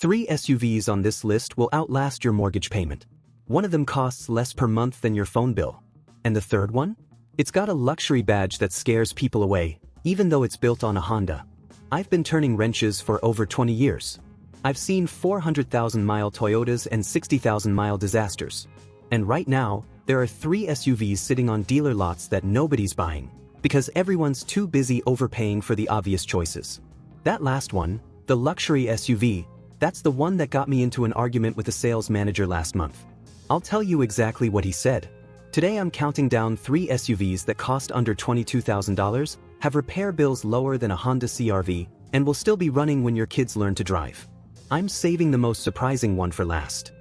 3 SUVs on this list will outlast your mortgage payment. One of them costs less per month than your phone bill. And the third one? It's got a luxury badge that scares people away, even though it's built on a Honda. I've been turning wrenches for over 20 years. I've seen 400,000-mile Toyotas and 60,000-mile disasters. And right now, there are 3 SUVs sitting on dealer lots that nobody's buying, because everyone's too busy overpaying for the obvious choices. That last one, the luxury SUV, that's the one that got me into an argument with a sales manager last month. I'll tell you exactly what he said. Today I'm counting down 3 SUVs that cost under $22,000, have repair bills lower than a Honda CR-V, and will still be running when your kids learn to drive. I'm saving the most surprising one for last.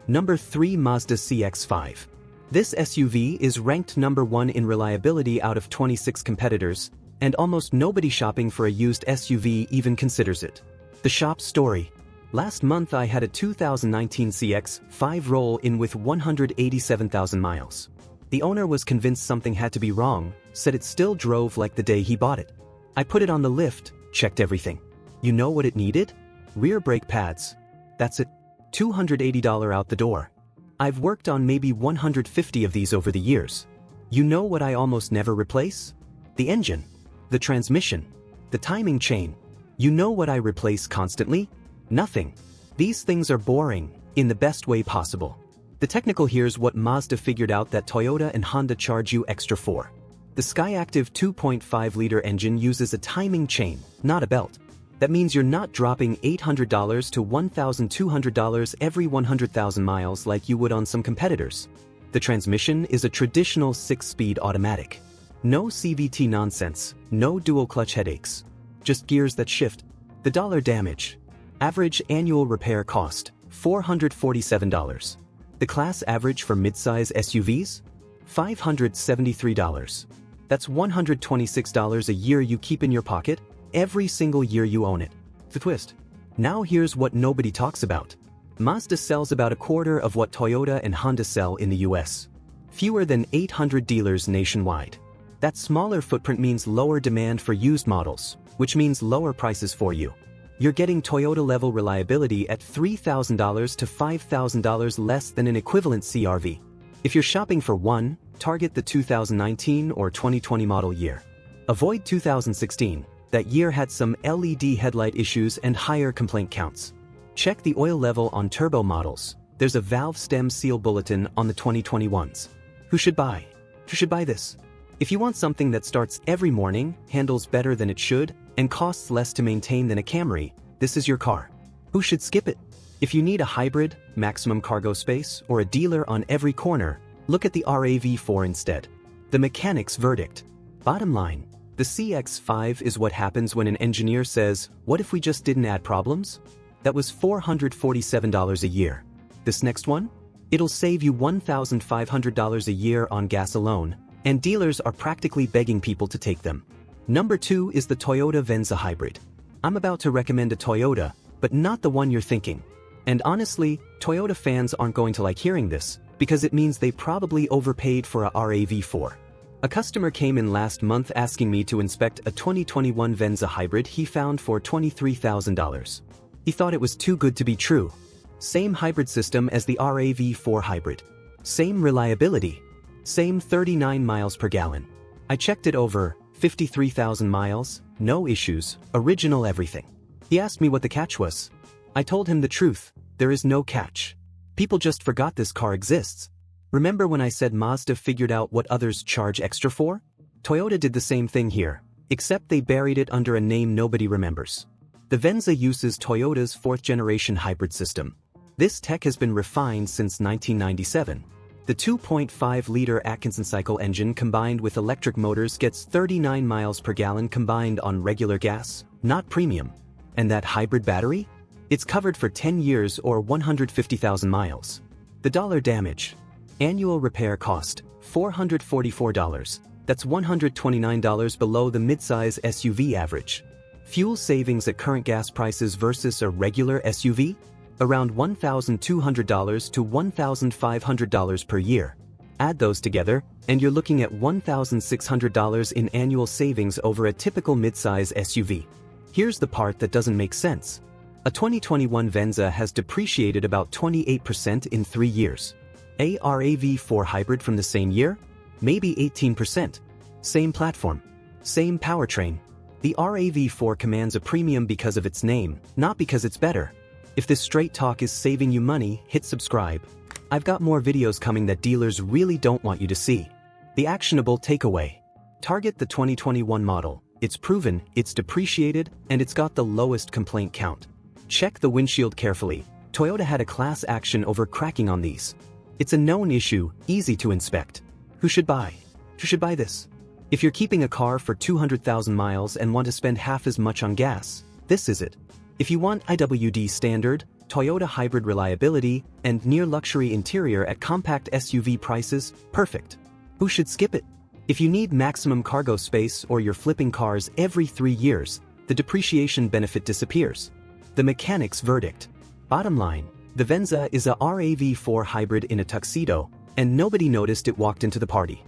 Number 3, Mazda CX-5. This SUV is ranked number 1 in reliability out of 26 competitors, and almost nobody shopping for a used SUV even considers it. The shop story. Last month I had a 2019 CX-5 roll in with 187,000 miles. The owner was convinced something had to be wrong, said it still drove like the day he bought it. I put it on the lift, checked everything. You know what it needed? Rear brake pads. That's it. $280 out the door. I've worked on maybe 150 of these over the years. You know what I almost never replace? The engine. The transmission. The timing chain. You know what I replace constantly? Nothing. These things are boring, in the best way possible. The technical here's what Mazda figured out that Toyota and Honda charge you extra for. The Skyactiv 2.5-liter engine uses a timing chain, not a belt. That means you're not dropping $800 to $1,200 every 100,000 miles like you would on some competitors. The transmission is a traditional 6-speed automatic. No CVT nonsense, no dual clutch headaches. Just gears that shift. The dollar damage. Average annual repair cost, $447. The class average for midsize SUVs? $573. That's $126 a year you keep in your pocket, every single year you own it. The twist. Now here's what nobody talks about. Mazda sells about a quarter of what Toyota and Honda sell in the US. Fewer than 800 dealers nationwide. That smaller footprint means lower demand for used models, which means lower prices for you. You're getting Toyota-level reliability at $3,000 to $5,000 less than an equivalent CR-V. If you're shopping for one, target the 2019 or 2020 model year. Avoid 2016. That year had some LED headlight issues and higher complaint counts. Check the oil level on turbo models. There's a valve stem seal bulletin on the 2021s. Who should buy? Who should buy this? If you want something that starts every morning, handles better than it should, and costs less to maintain than a Camry, this is your car. Who should skip it? If you need a hybrid, maximum cargo space, or a dealer on every corner, look at the RAV4 instead. The mechanic's verdict. Bottom line. The CX-5 is what happens when an engineer says, what if we just didn't add problems? That was $447 a year. This next one? It'll save you $1,500 a year on gas alone, and dealers are practically begging people to take them. Number 2 is the Toyota Venza Hybrid. I'm about to recommend a Toyota, but not the one you're thinking. And honestly, Toyota fans aren't going to like hearing this, because it means they probably overpaid for a RAV4. A customer came in last month asking me to inspect a 2021 Venza Hybrid he found for $23,000. He thought it was too good to be true. Same hybrid system as the RAV4 Hybrid. Same reliability. Same 39 miles per gallon. I checked it over, 53,000 miles, no issues, original everything. He asked me what the catch was. I told him the truth, there is no catch. People just forgot this car exists. Remember when I said Mazda figured out what others charge extra for? Toyota did the same thing here, except they buried it under a name nobody remembers. The Venza uses Toyota's 4th-generation hybrid system. This tech has been refined since 1997. The 2.5-liter Atkinson cycle engine combined with electric motors gets 39 miles per gallon combined on regular gas, not premium. And that hybrid battery? It's covered for 10 years or 150,000 miles. The dollar damage. Annual repair cost, $444. That's $129 below the midsize SUV average. Fuel savings at current gas prices versus a regular SUV? Around $1,200 to $1,500 per year. Add those together, and you're looking at $1,600 in annual savings over a typical midsize SUV. Here's the part that doesn't make sense. A 2021 Venza has depreciated about 28% in 3 years. A RAV4 hybrid from the same year? Maybe 18%. Same platform. Same powertrain. The RAV4 commands a premium because of its name, not because it's better. If this straight talk is saving you money, hit subscribe. I've got more videos coming that dealers really don't want you to see. The actionable takeaway. Target the 2021 model. It's proven, it's depreciated, and it's got the lowest complaint count. Check the windshield carefully. Toyota had a class action over cracking on these. It's a known issue, easy to inspect. Who should buy? Who should buy this? If you're keeping a car for 200,000 miles and want to spend half as much on gas, this is it. If you want IWD standard, Toyota hybrid reliability, and near-luxury interior at compact SUV prices, perfect. Who should skip it? If you need maximum cargo space or you're flipping cars every 3 years, the depreciation benefit disappears. The mechanic's verdict. Bottom line, the Venza is a RAV4 hybrid in a tuxedo, and nobody noticed it walked into the party.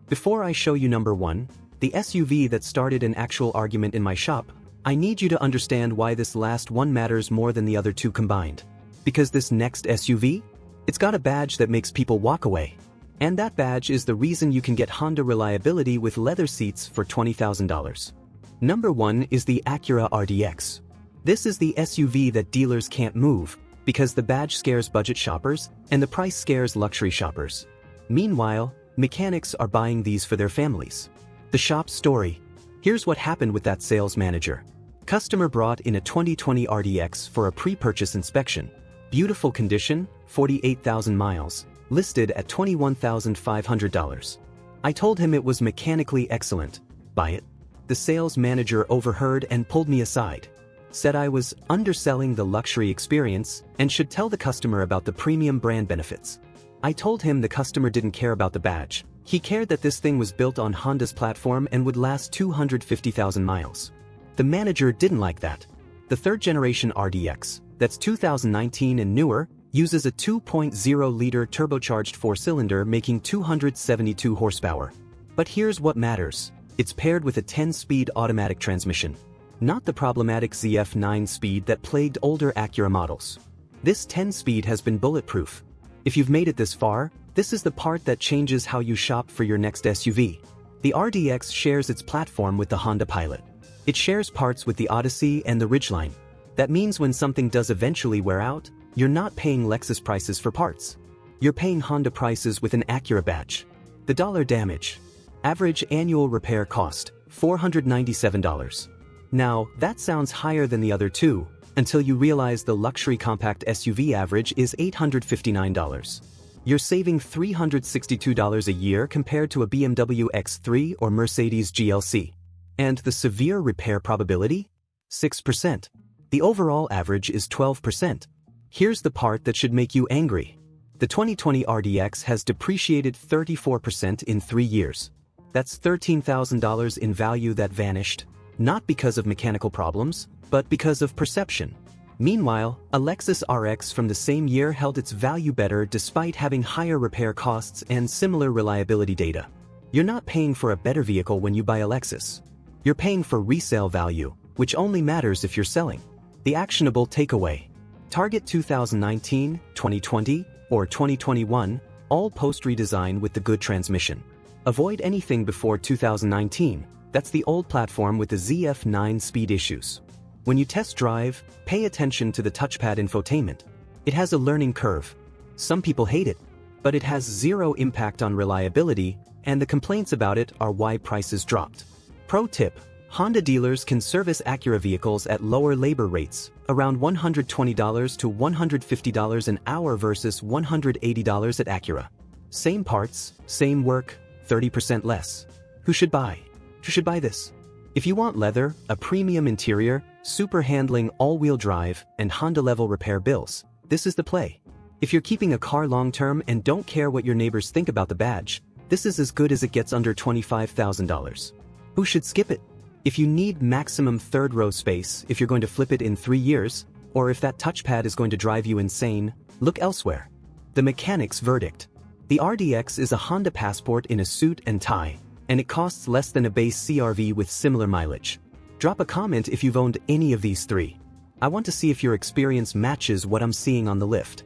Before I show you number 1, the SUV that started an actual argument in my shop, I need you to understand why this last one matters more than the other two combined. Because this next SUV? It's got a badge that makes people walk away. And that badge is the reason you can get Honda reliability with leather seats for $20,000. Number 1 is the Acura RDX. This is the SUV that dealers can't move, because the badge scares budget shoppers, and the price scares luxury shoppers. Meanwhile, mechanics are buying these for their families. The shop story. Here's what happened with that sales manager. Customer brought in a 2020 RDX for a pre-purchase inspection. Beautiful condition, 48,000 miles, listed at $21,500. I told him it was mechanically excellent. Buy it. The sales manager overheard and pulled me aside. Said I was underselling the luxury experience and should tell the customer about the premium brand benefits. I told him the customer didn't care about the badge. He cared that this thing was built on Honda's platform and would last 250,000 miles. The manager didn't like that. The third generation RDX, that's 2019 and newer, uses a 2.0-liter turbocharged 4-cylinder making 272 horsepower. But here's what matters. It's paired with a 10-speed automatic transmission. Not the problematic ZF 9-speed that plagued older Acura models. This 10-speed has been bulletproof. If you've made it this far, this is the part that changes how you shop for your next SUV. The RDX shares its platform with the Honda Pilot. It shares parts with the Odyssey and the Ridgeline. That means when something does eventually wear out, you're not paying Lexus prices for parts. You're paying Honda prices with an Acura badge. The dollar damage. Average annual repair cost, $497. Now, that sounds higher than the other two, until you realize the luxury compact SUV average is $859. You're saving $362 a year compared to a BMW X3 or Mercedes GLC. And the severe repair probability? 6%. The overall average is 12%. Here's the part that should make you angry. The 2020 RDX has depreciated 34% in 3 years. That's $13,000 in value that vanished, not because of mechanical problems, but because of perception. Meanwhile, a Lexus RX from the same year held its value better despite having higher repair costs and similar reliability data. You're not paying for a better vehicle when you buy a Lexus. You're paying for resale value, which only matters if you're selling. The actionable takeaway. Target 2019, 2020, or 2021, all post-redesign with the good transmission. Avoid anything before 2019, that's the old platform with the ZF 9-speed issues. When you test drive, pay attention to the touchpad infotainment. It has a learning curve. Some people hate it, but it has zero impact on reliability, and the complaints about it are why prices dropped. Pro tip: Honda dealers can service Acura vehicles at lower labor rates, around $120 to $150 an hour versus $180 at Acura. Same parts, same work, 30% less. Who should buy? Who should buy this? If you want leather, a premium interior, super handling all-wheel drive, and Honda-level repair bills, this is the play. If you're keeping a car long-term and don't care what your neighbors think about the badge, this is as good as it gets under $25,000. Who should skip it? If you need maximum third-row space if you're going to flip it in 3 years, or if that touchpad is going to drive you insane, look elsewhere. The mechanic's verdict. The RDX is a Honda Passport in a suit and tie, and it costs less than a base CR-V with similar mileage. Drop a comment if you've owned any of these 3. I want to see if your experience matches what I'm seeing on the lift.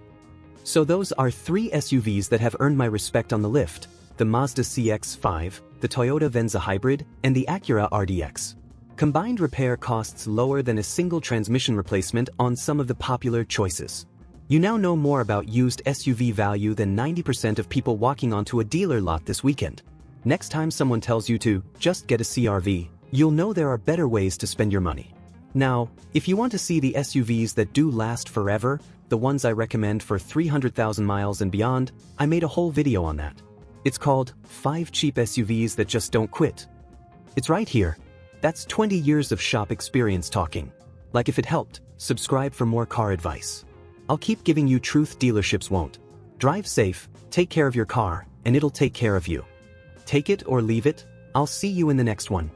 So those are 3 SUVs that have earned my respect on the lift: the Mazda CX-5, the Toyota Venza Hybrid, and the Acura RDX. Combined repair costs lower than a single transmission replacement on some of the popular choices. You now know more about used SUV value than 90% of people walking onto a dealer lot this weekend. Next time someone tells you to just get a CRV, you'll know there are better ways to spend your money. Now, if you want to see the SUVs that do last forever, the ones I recommend for 300,000 miles and beyond, I made a whole video on that. It's called 5 Cheap SUVs That Just Don't Quit. It's right here. That's 20 years of shop experience talking. Like, if it helped, subscribe for more car advice. I'll keep giving you truth dealerships won't. Drive safe, take care of your car, and it'll take care of you. Take it or leave it. I'll see you in the next one.